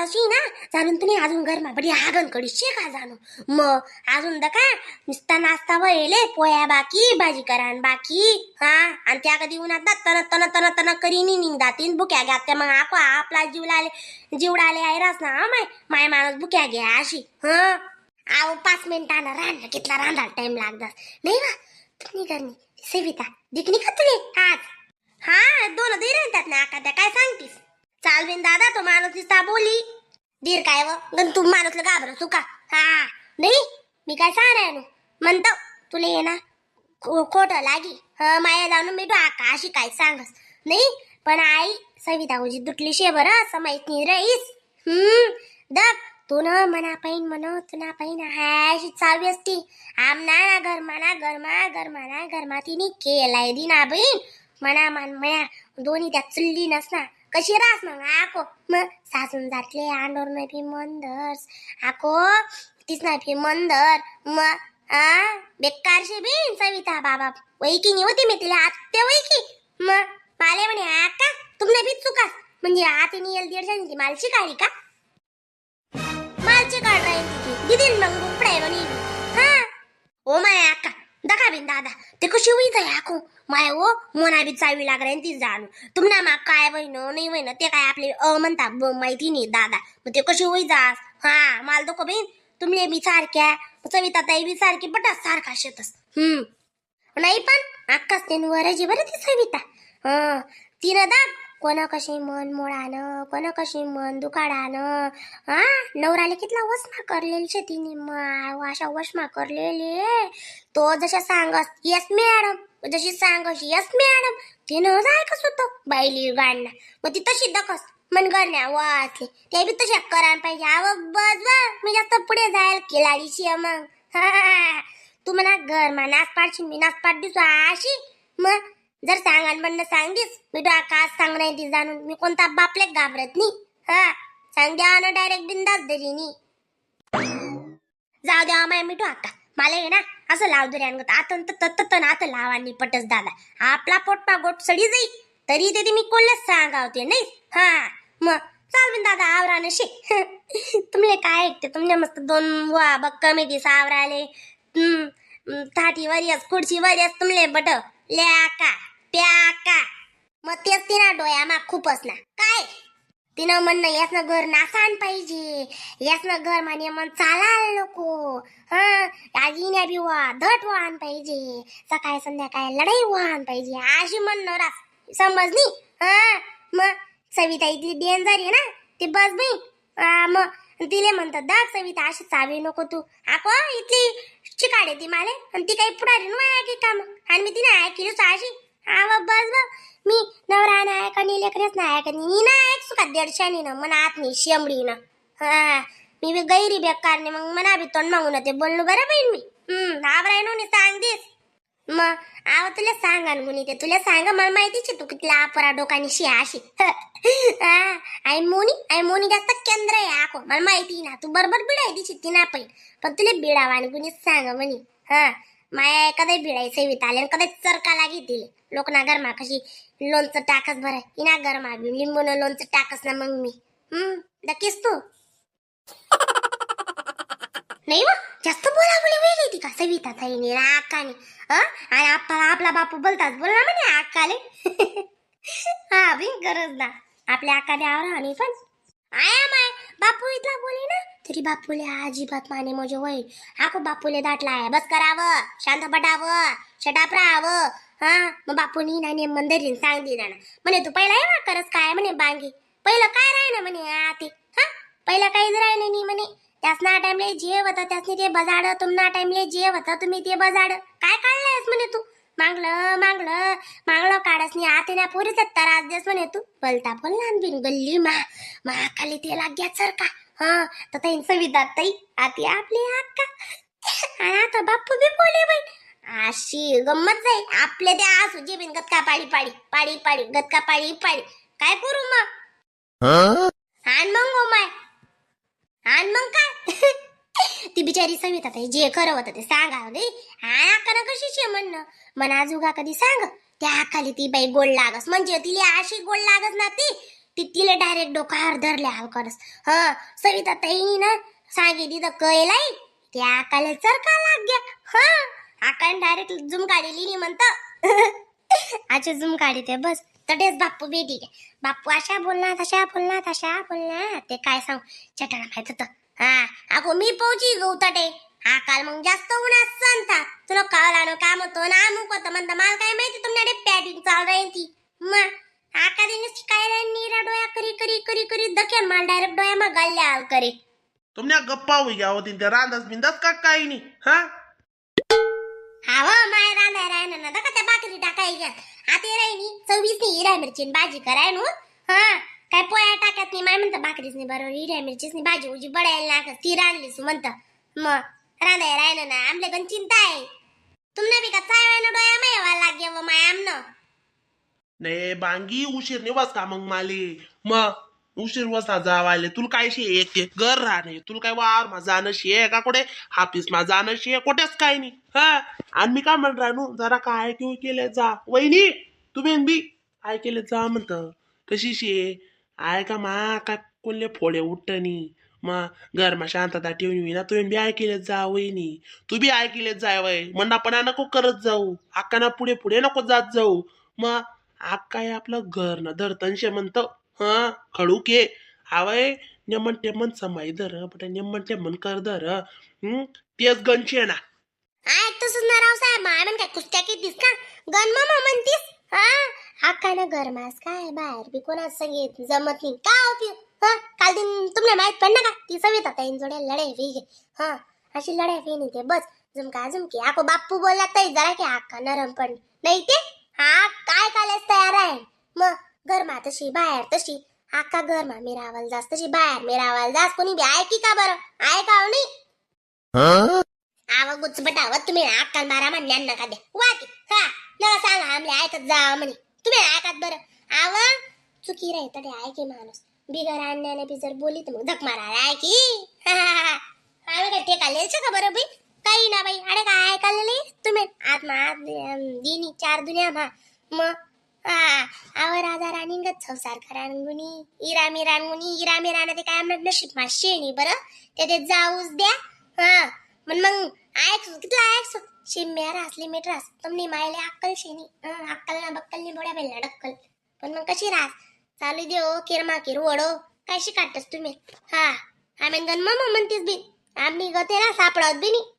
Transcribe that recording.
अशी ना जाणून तुम्ही अजून गरमा बडी हागण कडी शेका जाणू मग अजून द का नुसता नाश्ता वळले पोया बाकी भाजी करान बाकी हा आणि त्या कधी उन्हात तन तन तन तन करीनी निघातीन बुक्या घ्या त्या मग आपला जीवडाले आहे रास ना माय माय माणूस बुक्या घ्या अशी हा आव 5 मिनिटानं रांधा कितला रांधा टाइम लागतात नाही का तुम्ही करणी सविता दिखणी का तुले आज हा दोन दे राहतात ना आका त्या काय सांगतीस चालवेन दादा तो माणूस दिसता बोली दीर काय व गण तू माणूसला घाबर चुका हा नाही मी काय सांगणार म्हणतो तुला ये ना खोटं लागी माया जाऊन मी तो आका अशी काय सांगस नाही पण आई सविता उजी दुटली शे बरं असं माहित नाही रईस दब तू न मना पाहिन म्हण तुना पाहिन हायशी चालवी असती आमना ना घरमा घरमा तिने केलाय दिना बहीण मना मना दोन्ही त्या चुल्ली नसना कशी रास मग आको मग सासून जातले अंडोर नाही फी मंदर्स आको तीच नाही फी मंदर मग बेकारशी बीन सविता बाबा वैकी होती मी तिला आत्या वैकी मग माले म्हणे आका तुमने भी चुका म्हणजे आती येल 150 ती मालची काढी का मालची काढ राहील तिथे दिदीन मग उपडाय बनी हा ओ माय आका दखा बिन दादा ते कशी होईत आहे आको माय ओ मोना बी चावी लाग राहील ती जाणू तुम्हाला मग काय वहिन नाही वहिन ते काय आपले म्हणता माहिती नाही दादा मग ते कशी होई जास हा माल दको बहीण तुमले बी सारख्या सविता ताई बी सारखी बटास सारखा शेतस नाही पण आकाच ते वराजी बरं ती सविता तिनं दाब कोणा कशी मन मोडानं कोणा कशी मन दुखाडानं हा नवराले कितला वसमा करलेल शे तिने अशा वसमा करलेले तो जशा सांगस यस मॅडम जशी सांगस यस मॅडम तिनं ऐकस होतं बाईली गाणं मग ती तशी दखस मन करण्या वाचले ते बी तशा करायला पाहिजे आव बस मी जास्त पुढे जायला केलाडीशी मग तू म्हणा घर मा नाच पाडशील मी नाच पाड दिसू अशी मग जर सांगान म्हणणं सांगीस मी तो आकाश सांग नाही ती जाणून मी कोणता बापले घाबरत नाही हा सांग द्या ना डायरेक्ट बिंदास दरीनी जाऊ द्या माय मी तो आका मला ये ना असं लाव दरी आणगत आता लावानी पटस दादा आपला पोटपा गोट सडी जाई तरी ते मी कोणलाच सांगावते नाही हा मग चाल बिन दादा आवराने शे तुमले काय ऐकते तुमने मस्त 2 वा बक्का मी ती सावराले थाटी वरियस खुर्ची वरियस तुमले बट ले आका प्याका मग तेच तिना डोया खूपच ना काय तिनं म्हणणं यासनं घर नासान पाहिजे यासनं घर माने मन चालाल नको आज इन्या बी वा धट वाहन पाहिजे सकाळी संध्याकाळी लढाई वाहन पाहिजे अशी म्हणणं रास समजली मग सविता इथली डेंजर आहे ना ती बस बाई मग तिले म्हणतात दाग सविता अशी चावी नको तू आको इथली चिकाडे ती माले आणि ती काही पुढारी नाही की काम आणि मी तिने ऐकली अशी बस मी नवरा नाही का लेकरेच नाही का नी नाही ऐक सुका 150 न मनात नाही शेंबडी न मी बी गैरी बेकारने मग मना बी तोंड मागून ते बोललो बरं बहीण मी आवराय नो सांग दिस मग आव तुला सांगा मुनी ते तुला सांगा मला माहितीच तू कितला अपरा डोकानी शी अशी आई मोनी जास्त केंद्र आहे आको मला माहिती ना तू बरोबर बिडाय दिशी ती ना पण तुला बिडावान कुणी सांगा म्हणी माया कधी बिडाय सविता आले कधी चरका लागी तिले लोक ना गरमा कशी लोणचं टाकस भराय इना गरमा बी लिंबून लोणचं टाकस ना मग मी नक्कीच तू नाही व जास्त बोलावली वेगळी ती का सविता ताईने राकाने आणि आपला बापू बोलताच बोलला म्हणे आकाले हा बिन गरज ना आपल्या आकाने आवरा आणि पण आया माय बापू इथला बोले ना तरी बापूले अजिबात माने मजे होईल आको बापूले दाटलाय बस करावं शांत पटावं शटाप राहावं मग बापूनी नाने मंदिरीन सांग दिला ना म्हणे तू पहिला ये करस काय म्हणे बांगी पहिलं काय राही ना म्हणे आते पहिलं काहीच राही नाही म्हणे त्यास ना टाइमले जे होतं त्यासनी ते बजाड तुम्हाला टाइमले जे होतं तुम्ही ते बजाड काय काढलायस म्हणे तू मागलं काढस नी आते ना पुरीच त्रास देस म्हणे तू बोलता बोलला बिन गल्ली मा खाली ते लाग्या सरका तर ताई सविता ताई आती आपली आका आणि आता बाप्पू बी बोले बाई अशी गंमत जाई आपले ते आसू जे बिन गतका पाडी गतका पाडी काय करू मग आण मग ओ माय आण मग काय ती बिचारी सविता ताई जे खरं होतं ते सांगा दे आका कशी शे म्हणणं मना जुगा कधी सांग त्या खाली ती बाई गोड लागस म्हणजे तिला अशी गोड लागस ना ती तिला डायरेक्ट डोकावर धरले हलकरस. सविता ताई ना सांगितली तर कळलाई त्या आकाले चरका लाग गया. आकाने डायरेक्ट झुम काढली नी म्हणतं. अच्छा झुम काढते बस तडेच बाप्पू बेटी बाप्पू अशा बोलणार तशा बोलणार ते काय सांग चटाणा माहित होतं. अगो मी पोहोची गौतटे हा काल मग जास्त उन्हात सांगता तुला कळला काम होतं ना अमुक होतं म्हणता मला काय माहिती तुमच्याकडे पॅटिंग चालू आहे ती. मग आका दिवस काय नीरा डोया करी दक्यान माल डायरेक्ट डोया मग गाल्ल्या आल करे. तुमने गप्पा हुई गया होती त्या रांदस बिंदस का काही नाही. हा माय रांधा राहणार ना का त्या भाकरी टाकाय घ्या आता राहिनी 26 नी हिरा मिरची भाजी कराय नु. काय पोळ्या टाक्यात नाही माय म्हणतं भाकरीच नाही बरोबर हिरा मिरचीच भाजी उजी बडायला लागत ती रांधलीस म्हणतं. मग रांधाय राहणार ना आमले पण चिंता आहे तुमने बी का चायवायनं डोया मायवा लागे व माय आमनं. नाही बांगी उशीर नाही बस का मग माले मग उशीर वसा जावाले तुला काय शे एक घर राहणे तुला काय वार मा जाणं शे का कुठे हापीस मा जाणं शे कुठेच काय नाही. आणि मी काय म्हण राहू जरा काय किंवा केले जा वहिनी तुम्ही बी काय केले जा म्हणत कशी शे आय का मा काय कोणले फोडे उठनी मग घरमा शांतता ठेवून ना तुम्ही बी ऐकले जा वहिनी तू बी ऐकले जाय वय मंडापणा नको करत जाऊ आकाना पुढे पुढे नको जात जाऊ. मग आकाय आपलं घर ना धरतनशे म्हणतं खडू के हावय नेमन टेमन समाई धर बट नेमन टेमन कर धर तेच गणशे ना. तसंच ना राव साहेब माय म्हण काय कुस्त्या कितीस का गण मामा म्हणतीस. आकाना घरमास काय बाहेर बी कोणाच संगीत जमत नाही का उपयोग. काल दिन तुम्हाला माहित पडलं का ती सविता ताईन जोड्या लढाई वेगे अशी लढाई वेणी ते बस झुमकी आको बाप्पू बोलला तरी जरा की आका नरम पण नाही ते काय कालच तयार आहे. मग घरमा तशी बाहेर तशी आका घरमा मिरावाल जास्त तशी बाहेर मिरावाल जास्त कोणी बी ऐकी का बरं ऐका नाही. आवा गुचबटावत तुम्ही आकाल मारा म्हणल्या नका दे वाटी नका सांगा आमले ऐकत जा म्हणे तुम्ही ऐकत बरं. आवा चुकी राही तडे ऐके माणूस बिगर आणण्याने बी जर बोली तर मग धक मारा ऐकी. आम्ही काय ते काढले का बरं बाई काही ना बाई अरे काय ऐकायला तुम्ही आत्मा दिनी 4 दुनिया मग आवर राजा राणींगत संसार करांगुनी इरा मिराना ते काय म्हणत नशीब मा शेणी बरं ते जाऊच द्या. मग ऐक कितला ऐक शिम्या रासली मीठ रास तुमनी मायले अक्कल शेणी अक्कल ना बक्कलनी बोड्या बेलना डक्कल पण मग कशी रास चालू दे ओ किरमा किर वडो काय शिकाटस तुम्ही. आम्ही गण मग म्हणतीस बी आम्ही गते ना सापडत बी नाही